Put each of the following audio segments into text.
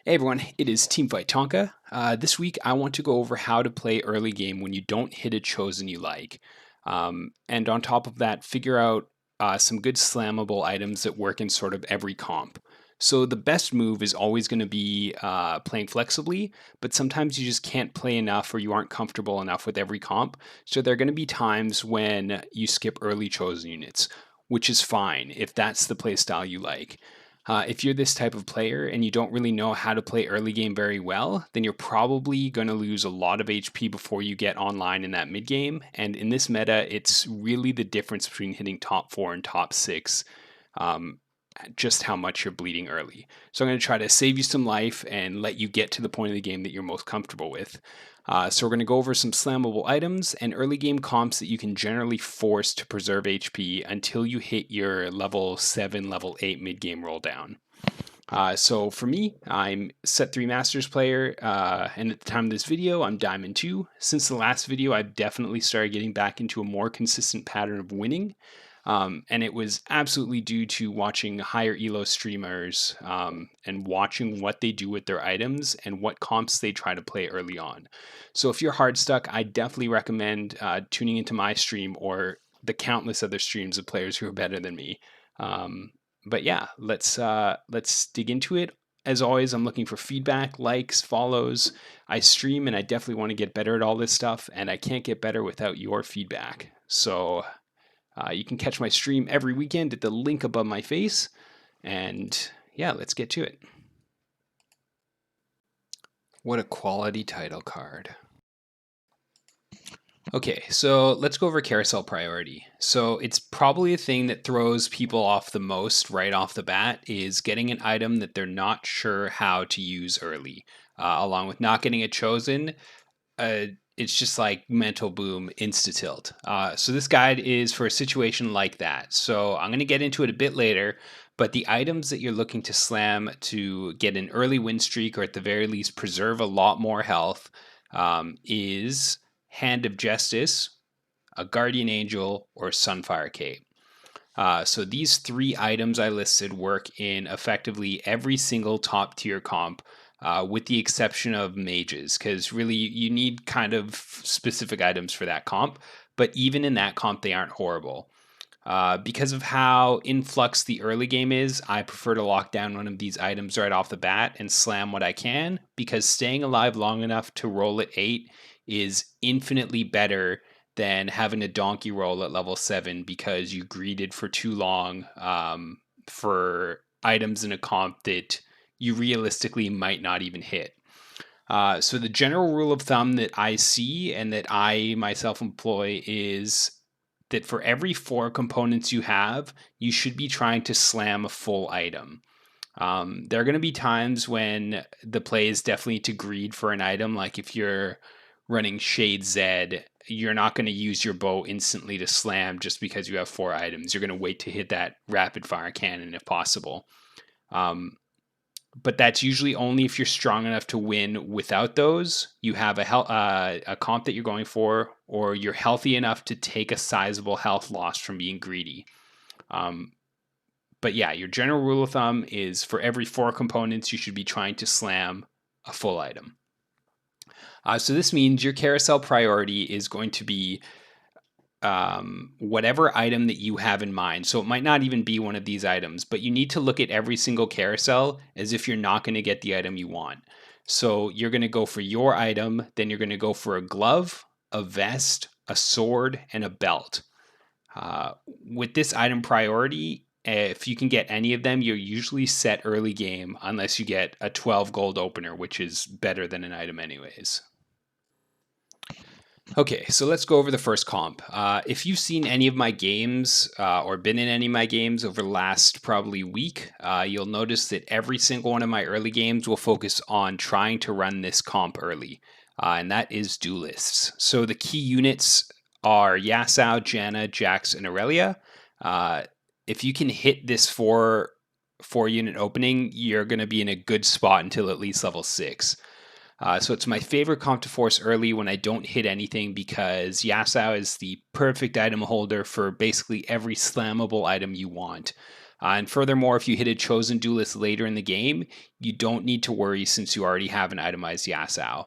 Hey everyone, it is TeamFightTonka. This week I want to go over how to play early game when you don't hit a chosen you like. And on top of that, figure out some good slammable items that work in sort of every comp. So the best move is always going to be playing flexibly, but sometimes you just can't play enough or you aren't comfortable enough with every comp. So there are going to be times when you skip early chosen units, which is fine if that's the playstyle you like. If you're this type of player and you don't really know how to play early game very well, then you're probably going to lose a lot of HP before you get online in that mid game. And in this meta, it's really the difference between hitting top 4 and top 6, um, just how much you're bleeding early. So I'm going to try to save you some life and let you get to the point of the game that you're most comfortable with. So we're going to go over some slammable items and early game comps that you can generally force to preserve HP until you hit your level 7, level 8 mid game roll down. So for me, I'm set 3 Masters player, and at the time of this video, I'm Diamond 2. Since the last video, I've definitely started getting back into a more consistent pattern of winning. And it was absolutely due to watching higher elo streamers and watching what they do with their items and what comps they try to play early on. So if you're hard stuck, I definitely recommend tuning into my stream or the countless other streams of players who are better than me. But yeah, let's dig into it. As always, I'm looking for feedback, likes, follows. I stream and I definitely want to get better at all this stuff, and I can't get better without your feedback. So you can catch my stream every weekend at the link above my face. And yeah, let's get to it. What a quality title card. Okay, so let's go over carousel priority. So it's probably a thing that throws people off the most right off the bat is getting an item that they're not sure how to use early. Along with not getting it chosen, it's just like mental boom, insta tilt. So this guide is for a situation like that. So I'm going to get into it a bit later, but the items that you're looking to slam to get an early win streak or at the very least preserve a lot more health is Hand of Justice, a Guardian Angel, or Sunfire Cape. So these 3 items I listed work in effectively every single top tier comp, with the exception of mages, because really you need kind of specific items for that comp. But even in that comp, they aren't horrible. Because of how influx the early game is, I prefer to lock down one of these items right off the bat and slam what I can, because staying alive long enough to roll at 8 is infinitely better than having a donkey roll at level 7 because you greeded for too long for items in a comp that you realistically might not even hit. So the general rule of thumb that I see and that I myself employ is that for every 4 components you have, you should be trying to slam a full item. There are going to be times when the play is definitely to greed for an item. Like if you're running Shade Z, you're not going to use your bow instantly to slam just because you have 4 items. You're going to wait to hit that rapid fire cannon if possible. But that's usually only if you're strong enough to win without those. You have a comp that you're going for, or you're healthy enough to take a sizable health loss from being greedy. But yeah, your general rule of thumb is for every 4 components, you should be trying to slam a full item. So this means your carousel priority is going to be whatever item that you have in mind. So it might not even be one of these items, but you need to look at every single carousel as if you're not going to get the item you want. So you're going to go for your item, then you're going to go for a glove, a vest, a sword, and a belt. With this item priority, if you can get any of them, you're usually set early game unless you get a 12 gold opener, which is better than an item anyways. Okay, so let's go over the first comp. If you've seen any of my games or been in any of my games over the last probably week, you'll notice that every single one of my early games will focus on trying to run this comp early, and that is Duelists. So the key units are Yasuo, Janna, Jax, and Aurelia. If you can hit this 4-unit opening, you're going to be in a good spot until at least level 6. So it's my favorite comp to force early when I don't hit anything because Yasuo is the perfect item holder for basically every slammable item you want. And furthermore, if you hit a chosen duelist later in the game, you don't need to worry since you already have an itemized Yasuo.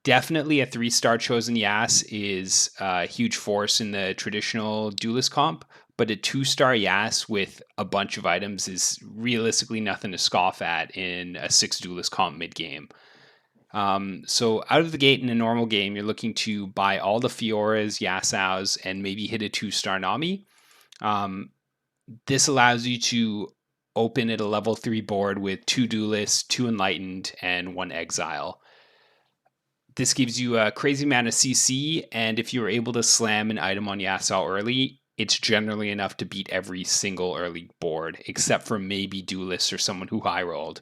Definitely a 3-star chosen Yas is a huge force in the traditional duelist comp, but a 2-star Yas with a bunch of items is realistically nothing to scoff at in a 6 duelist comp mid game. So out of the gate in a normal game, you're looking to buy all the Fioras, Yasuos, and maybe hit a 2-star Nami. This allows you to open at a level 3 board with 2 Duelists, 2 Enlightened, and 1 Exile. This gives you a crazy amount of CC, and if you're able to slam an item on Yasuo early, it's generally enough to beat every single early board, except for maybe Duelist or someone who high rolled.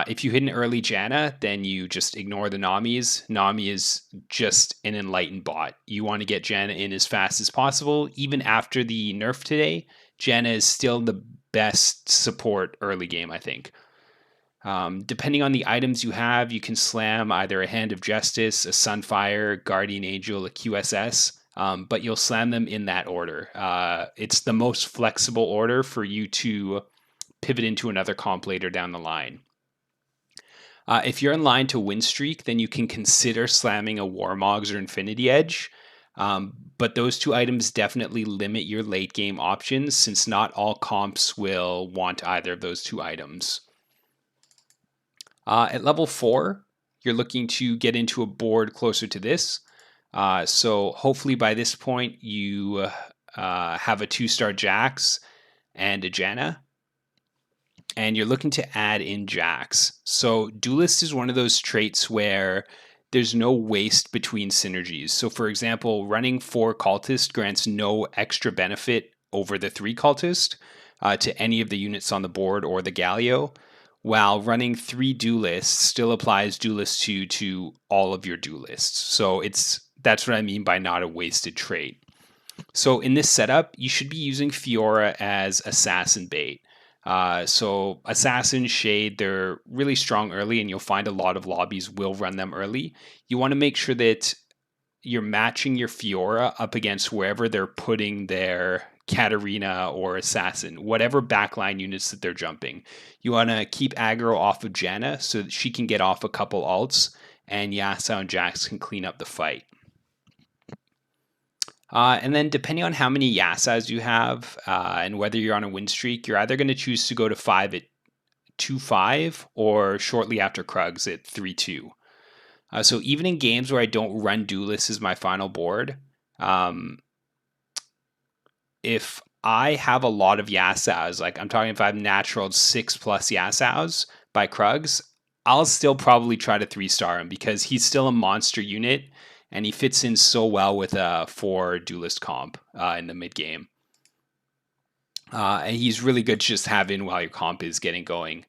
If you hit an early Janna, then you just ignore the Namis. Nami is just an enlightened bot. You want to get Janna in as fast as possible. Even after the nerf today, Janna is still the best support early game, I think. Depending on the items you have, you can slam either a Hand of Justice, a Sunfire, Guardian Angel, a QSS, but you'll slam them in that order. It's the most flexible order for you to pivot into another comp later down the line. If you're in line to win streak, then you can consider slamming a Warmogs or Infinity Edge. But those 2 items definitely limit your late game options since not all comps will want either of those 2 items. At level 4, you're looking to get into a board closer to this. So hopefully by this point you have a 2-star Jax and a Janna. And you're looking to add in Jax. So Duelist is one of those traits where there's no waste between synergies. So for example, running 4 Cultist grants no extra benefit over the 3 Cultist to any of the units on the board or the Galio, while running 3 Duelists still applies Duelist 2 to all of your Duelists. So that's what I mean by not a wasted trait. So in this setup, you should be using Fiora as assassin bait. So Assassin, Shade, they're really strong early, and you'll find a lot of lobbies will run them early. You want to make sure that you're matching your Fiora up against wherever they're putting their Katarina or Assassin, whatever backline units that they're jumping. You want to keep aggro off of Janna so that she can get off a couple ults, and Yasuo and Jax can clean up the fight. And then depending on how many Yasuos you have and whether you're on a win streak, you're either going to choose to go to 5 at 2-5 or shortly after Krugs at 3-2. So even in games where I don't run Duelist as my final board, if I have a lot of Yasuos, like I'm talking if I've naturaled 6+ Yasuos by Krugs, I'll still probably try to 3-star him because he's still a monster unit and he fits in so well with a 4 Duelist comp in the mid game. And he's really good to just have in while your comp is getting going.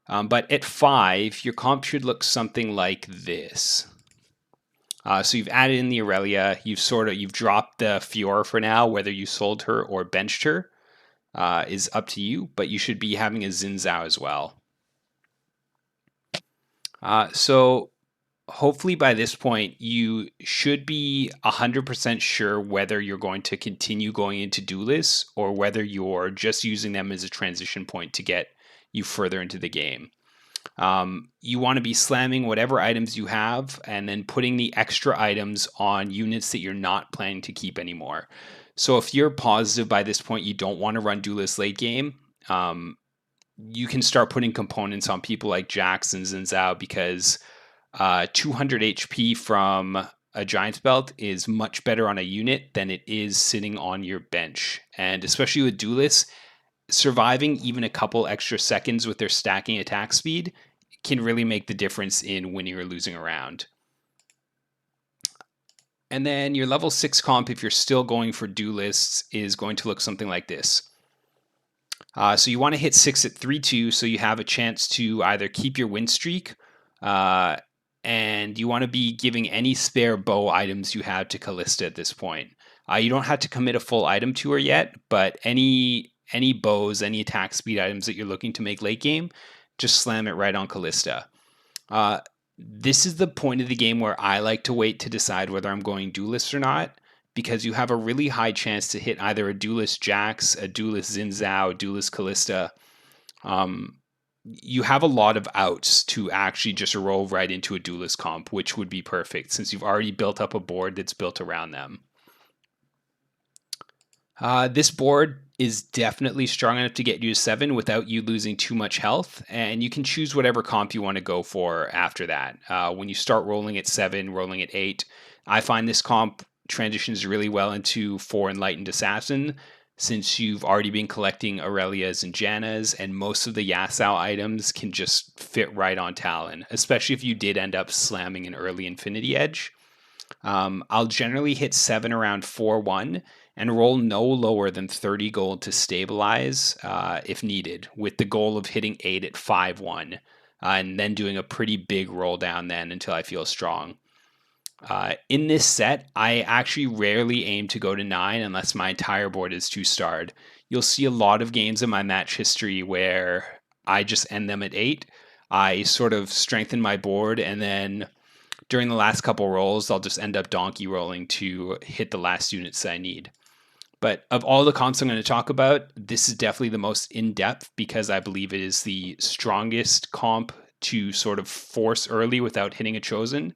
But at 5, your comp should look something like this. So you've added in the Aurelia, you've dropped the Fiora for now, whether you sold her or benched her is up to you, but you should be having a Xin Zhao as well. So hopefully by this point, you should be 100% sure whether you're going to continue going into Duelists or whether you're just using them as a transition point to get you further into the game. You want to be slamming whatever items you have and then putting the extra items on units that you're not planning to keep anymore. So if you're positive by this point you don't want to run Duelist late game, you can start putting components on people like Jax and Xin Zhao because 200 HP from a Giant's Belt is much better on a unit than it is sitting on your bench. And especially with Duelists, surviving even a couple extra seconds with their stacking attack speed can really make the difference in winning or losing a round. And then your level 6 comp, if you're still going for Duelists, is going to look something like this. So you want to hit 6 at 3-2 so you have a chance to either keep your win streak and you want to be giving any spare bow items you have to Callista at this point. You don't have to commit a full item to her yet, but any bows, any attack speed items that you're looking to make late game, just slam it right on Callista. This is the point of the game where I like to wait to decide whether I'm going Duelist or not, because you have a really high chance to hit either a Duelist Jax, a Duelist Xin Zhao, a Duelist Callista. You have a lot of outs to actually just roll right into a Duelist comp, which would be perfect since you've already built up a board that's built around them. This board is definitely strong enough to get you to 7 without you losing too much health, and you can choose whatever comp you want to go for after that. When you start rolling at 7, rolling at 8, I find this comp transitions really well into 4 Enlightened Assassin, since you've already been collecting Aurelias and Jannas, and most of the Yasao items can just fit right on Talon, especially if you did end up slamming an early Infinity Edge. I'll generally hit 7 around 4-1 and roll no lower than 30 gold to stabilize if needed, with the goal of hitting 8 at 5-1 and then doing a pretty big roll down then until I feel strong. In this set, I actually rarely aim to go to 9 unless my entire board is 2-starred. You'll see a lot of games in my match history where I just end them at 8. I sort of strengthen my board, and then during the last couple rolls, I'll just end up donkey rolling to hit the last units I need. But of all the comps I'm going to talk about, this is definitely the most in-depth because I believe it is the strongest comp to sort of force early without hitting a chosen.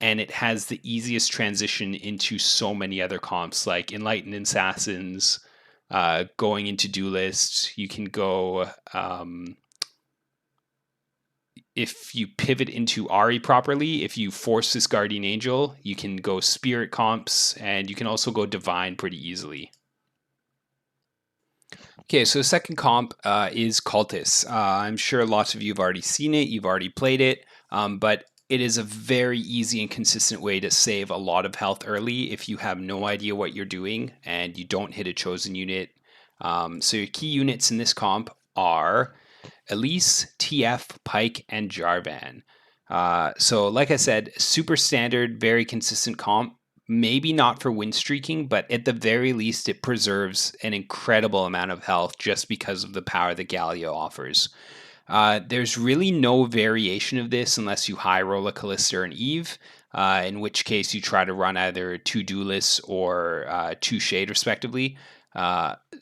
And it has the easiest transition into so many other comps like Enlightened Assassins, going into Duelists. You can go, if you pivot into Ari properly, if you force this Guardian Angel, you can go Spirit comps, and you can also go Divine pretty easily. Okay, so the second comp is Cultist. I'm sure lots of you have already seen it, you've already played it, but it is a very easy and consistent way to save a lot of health early if you have no idea what you're doing and you don't hit a chosen unit. So your key units in this comp are Elise, TF, Pike, and Jarvan. So like I said, super standard, very consistent comp. Maybe not for win streaking, but at the very least, it preserves an incredible amount of health just because of the power that Galio offers. There's really no variation of this unless you high roll a Callista or an Eve, in which case you try to run either 2 Duelists or 2 Shade, respectively.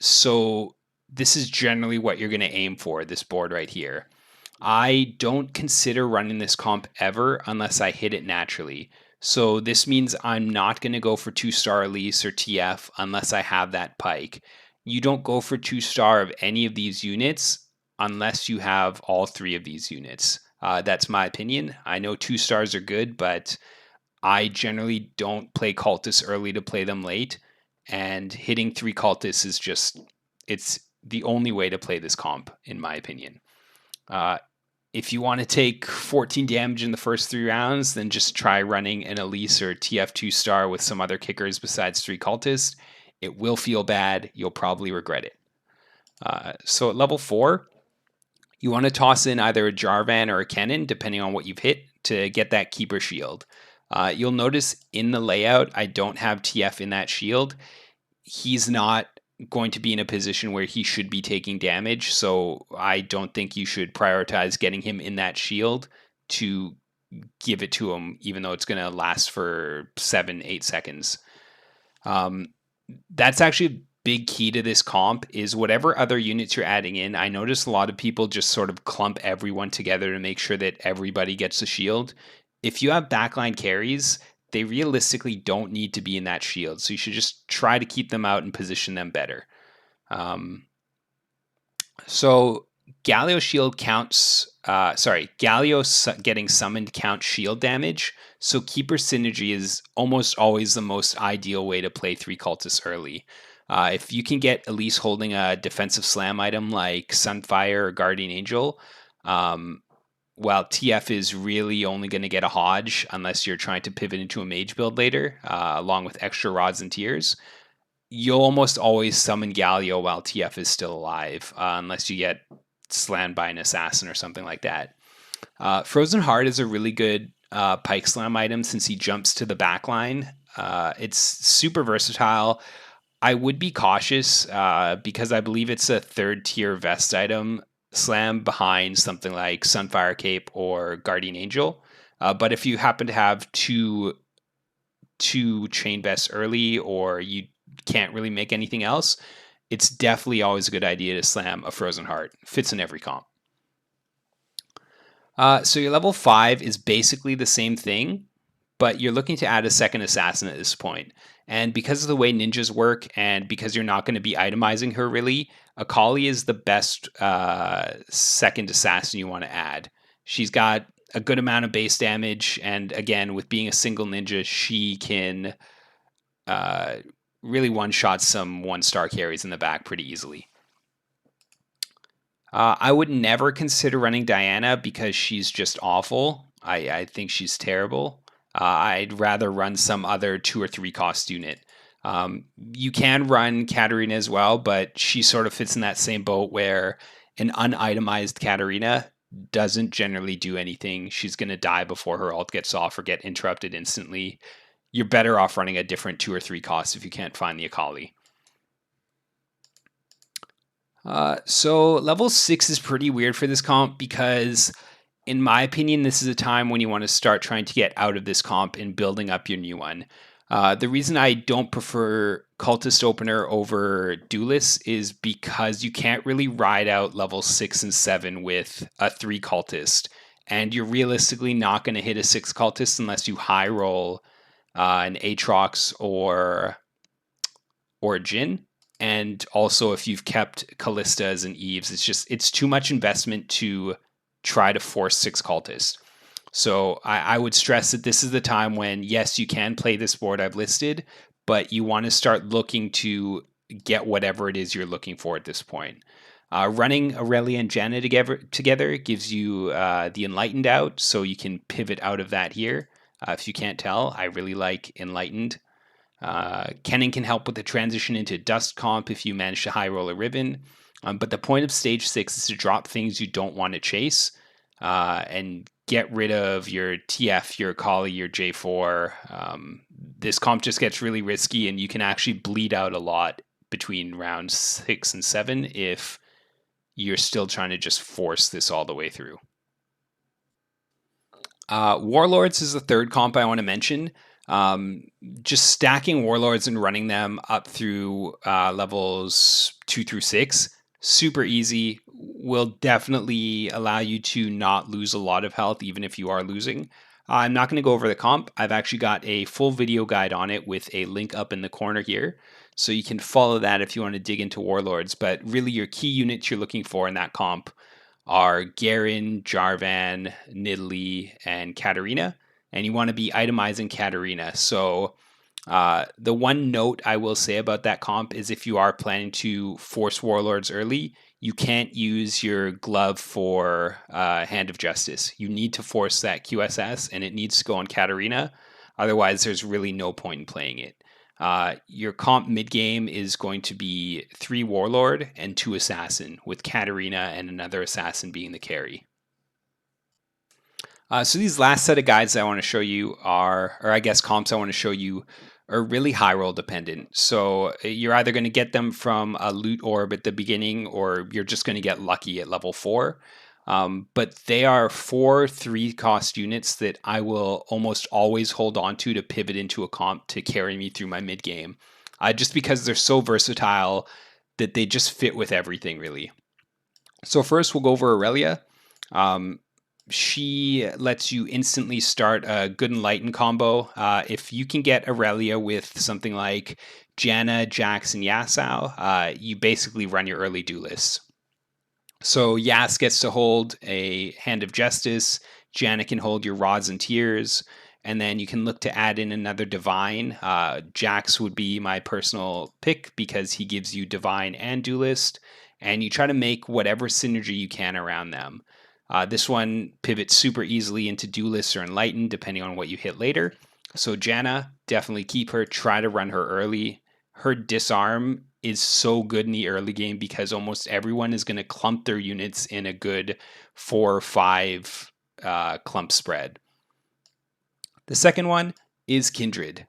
So this is generally what you're going to aim for, this board right here. I don't consider running this comp ever unless I hit it naturally. So this means I'm not going to go for 2-star Elise or TF unless I have that Pike. You don't go for 2-star of any of these units unless you have all 3 of these units. That's my opinion. I know 2 stars are good, but I generally don't play cultists early to play them late. And hitting 3 cultists is just, it's the only way to play this comp, in my opinion. If you want to take 14 damage in the first 3 rounds, then just try running an Elise or TF2 star with some other kickers besides 3 cultists. It will feel bad. You'll probably regret it. So at level 4, you want to toss in either a Jarvan or a Kennen, depending on what you've hit, to get that Keeper Shield. You'll notice in the layout, I don't have TF in that shield. He's not going to be in a position where he should be taking damage, so I don't think you should prioritize getting him in that shield to give it to him, even though it's going to last for 7-8 seconds. That's actually a big key to this comp, is whatever other units you're adding in. I notice a lot of people just sort of clump everyone together to make sure that everybody gets a shield. If you have backline carries, they realistically don't need to be in that shield. So you should just try to keep them out and position them better. So Galio shield counts, Galio getting summoned counts shield damage. So Keeper Synergy is almost always the most ideal way to play 3 cultists early. If you can get Elise holding a defensive slam item like Sunfire or Guardian Angel, while TF is really only going to get a Hodge unless you're trying to pivot into a mage build later, along with extra rods and tears, you'll almost always summon Galio while TF is still alive, unless you get slammed by an assassin or something like that. Frozen Heart is a really good Pike Slam item since he jumps to the backline. It's super versatile. I would be cautious because I believe it's a 3rd tier vest item slam behind something like Sunfire Cape or Guardian Angel. But if you happen to have 2 two chain vests early or you can't really make anything else, it's definitely always a good idea to slam a Frozen Heart. Fits in every comp. So your level 5 is basically the same thing, but you're looking to add a second assassin at this point. And because of the way ninjas work, and because you're not going to be itemizing her really, Akali is the best second assassin you want to add. She's got a good amount of base damage, and again, with being a single ninja, she can uh, really one-shot some one-star carries in the back pretty easily. I would never consider running Diana because she's just awful. I think she's terrible. I'd rather run some other 2 or 3 cost unit. You can run Katarina as well, but she sort of fits in that same boat where an unitemized Katarina doesn't generally do anything. She's going to die before her ult gets off or get interrupted instantly. You're better off running a different 2 or 3 costs if you can't find the Akali. So level 6 is pretty weird for this comp because, in my opinion, this is a time when you want to start trying to get out of this comp and building up your new one. The reason I don't prefer Cultist Opener over Duelist is because you can't really ride out level 6 and 7 with a 3 Cultist, and you're realistically not going to hit a 6 Cultist unless you high roll an Aatrox or a Jhin. And also, if you've kept Callistas and Eves, it's too much investment to try to force 6 cultists. So I would stress that this is the time when, yes, you can play this board I've listed, but you want to start looking to get whatever it is you're looking for at this point. Running Aurelia and Janna together gives you the Enlightened out, so you can pivot out of that here. If you can't tell, I really like Enlightened. Kennen can help with the transition into Dust comp if you manage to high roll a Ribbon. But the point of stage 6 is to drop things you don't want to chase and get rid of your TF, your Akali, your J4. This comp just gets really risky, and you can actually bleed out a lot between rounds 6 and 7 if you're still trying to just force this all the way through. Warlords is the third comp I want to mention. Just stacking warlords and running them up through levels 2 through 6, super easy, will definitely allow you to not lose a lot of health even if you are losing. I'm not going to go over the comp. I've actually got a full video guide on it with a link up in the corner here, so you can follow that if you want to dig into warlords. But really, your key units you're looking for in that comp are Garen, Jarvan, Nidalee, and Katarina, and you want to be itemizing Katarina. So the one note I will say about that comp is if you are planning to force Warlords early, you can't use your glove for Hand of Justice. You need to force that QSS, and it needs to go on Katarina. Otherwise, there's really no point in playing it. Your comp mid-game is going to be 3 Warlord and 2 Assassin, with Katarina and another Assassin being the carry. So these last set of guides I want to show you are, or I guess comps I want to show you, are really high roll dependent. So you're either going to get them from a loot orb at the beginning, or you're just going to get lucky at level 4. But they are 4 3-cost units that I will almost always hold on to pivot into a comp to carry me through my mid game. Just because they're so versatile that they just fit with everything, really. So first we'll go over Aurelia. She lets you instantly start a good Enlighten combo. If you can get Aurelia with something like Janna, Jax, and Yasuo, you basically run your early Duelist. So Yas gets to hold a Hand of Justice, Janna can hold your Rods and Tears, and then you can look to add in another Divine. Jax would be my personal pick because he gives you Divine and Duelist, and you try to make whatever synergy you can around them. This one pivots super easily into Duelist or Enlightened, depending on what you hit later. So Janna, definitely keep her. Try to run her early. Her disarm is so good in the early game because almost everyone is going to clump their units in a good 4 or 5 clump spread. The second one is Kindred.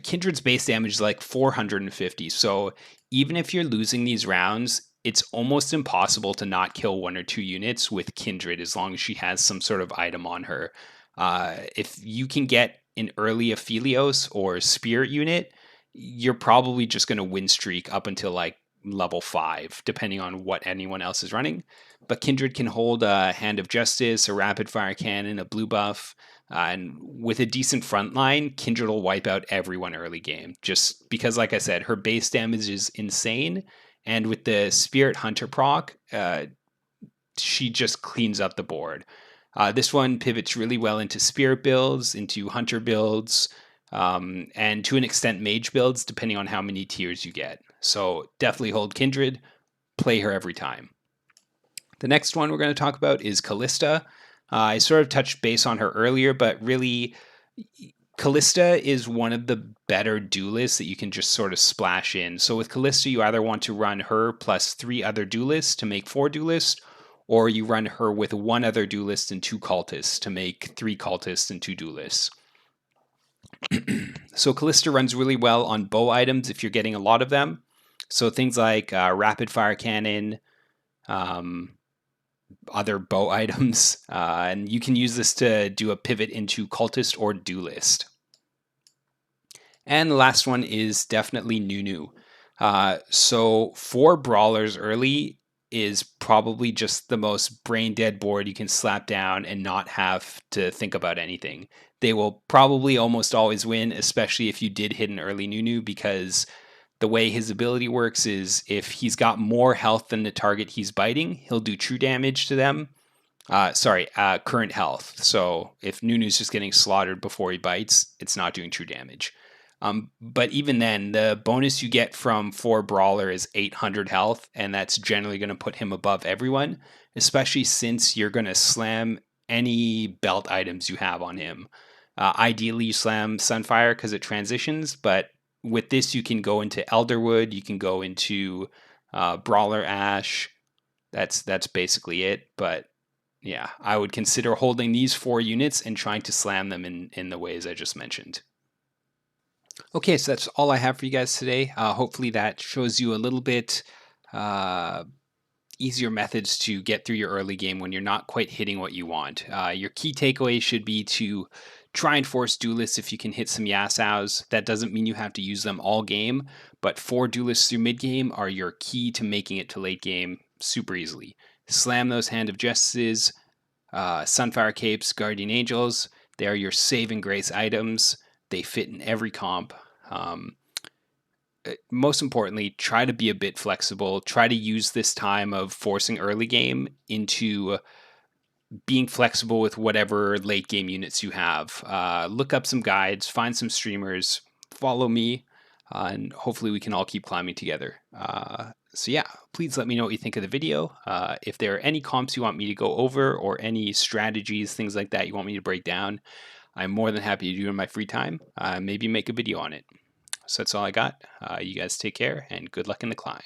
Kindred's base damage is like 450. So even if you're losing these rounds, it's almost impossible to not kill 1 or 2 units with Kindred as long as she has some sort of item on her. If you can get an early Aphelios or Spirit unit, you're probably just going to win streak up until like level 5, depending on what anyone else is running. But Kindred can hold a Hand of Justice, a Rapid Fire Cannon, a blue buff, and with a decent front line, Kindred will wipe out everyone early game. Just because, like I said, her base damage is insane, and with the Spirit Hunter proc, she just cleans up the board. This one pivots really well into Spirit builds, into Hunter builds, and to an extent Mage builds, depending on how many tiers you get. So definitely hold Kindred, play her every time. The next one we're going to talk about is Callista. I sort of touched base on her earlier, but really, Callista is one of the better duelists that you can just sort of splash in. So with Callista, you either want to run her plus 3 other duelists to make 4 duelists, or you run her with 1 other duelist and 2 cultists to make 3 cultists and 2 duelists. So Callista runs really well on bow items if you're getting a lot of them. So things like rapid fire cannon, other bow items, and you can use this to do a pivot into cultist or duelist. And the last one is definitely Nunu. So 4 brawlers early is probably just the most brain dead board you can slap down and not have to think about anything. They will probably almost always win, especially if you did hit an early Nunu, because the way his ability works is if he's got more health than the target he's biting, he'll do true damage to them. Current health. So if Nunu's just getting slaughtered before he bites, it's not doing true damage. But even then, the bonus you get from 4 Brawler is 800 health, and that's generally going to put him above everyone, especially since you're going to slam any belt items you have on him. Ideally, you slam Sunfire because it transitions, but with this, you can go into Elderwood, you can go into Brawler Ash. That's basically it. But yeah, I would consider holding these 4 units and trying to slam them in the ways I just mentioned. Okay, so that's all I have for you guys today. Hopefully that shows you a little bit easier methods to get through your early game when you're not quite hitting what you want. Your key takeaway should be to try and force duelists if you can hit some Yasaos. That doesn't mean you have to use them all game, but 4 duelists through mid game are your key to making it to late game super easily. Slam those Hand of Justices, Sunfire Capes, Guardian Angels. They are your saving grace items. They fit in every comp. Most importantly, try to be a bit flexible. Try to use this time of forcing early game into being flexible with whatever late game units you have. Look up some guides, find some streamers, follow me, and hopefully we can all keep climbing together. So yeah, please let me know what you think of the video. If there are any comps you want me to go over or any strategies, things like that you want me to break down, I'm more than happy to do in my free time. Maybe make a video on it. So that's all I got. You guys take care and good luck in the climb.